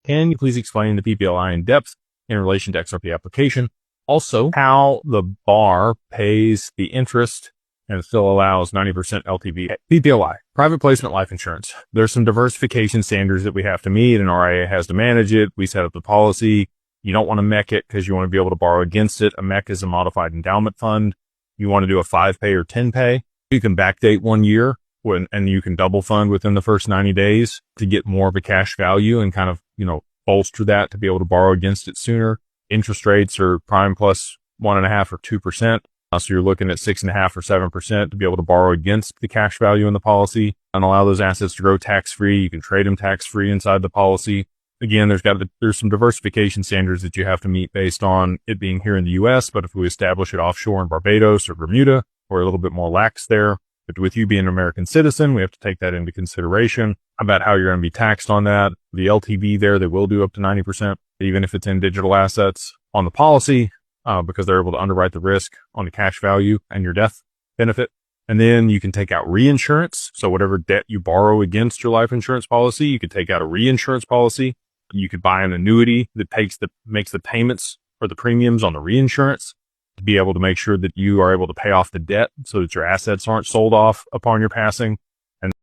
Can you please explain the PPLI in depth in relation to XRP application? Also, how the bar pays the interest and still allows 90% LTV. PPLI, private placement life insurance. There's some diversification standards that we have to meet, and RIA has to manage it. We set up the policy. You don't want to MEC it because you want to be able to borrow against it. A MEC is a modified endowment fund. You want to do a 5-pay or 10-pay. You can backdate 1 year and you can double fund within the first 90 days to get more of a cash value and kind of, bolster that to be able to borrow against it sooner. Interest rates are prime plus 1.5 or 2%. So you're looking at 6.5 or 7% to be able to borrow against the cash value in the policy and allow those assets to grow tax-free. You can trade them tax-free inside the policy. Again, there's some diversification standards that you have to meet based on it being here in the U.S. But if we establish it offshore in Barbados or Bermuda, we're a little bit more lax there. But with you being an American citizen, we have to take that into consideration about how you're going to be taxed on that. The LTV there, they will do up to 90%, even if it's in digital assets on the policy, because they're able to underwrite the risk on the cash value and your death benefit. And then you can take out reinsurance. So whatever debt you borrow against your life insurance policy, you could take out a reinsurance policy. You could buy an annuity that makes the payments or the premiums on the reinsurance to be able to make sure that you are able to pay off the debt so that your assets aren't sold off upon your passing.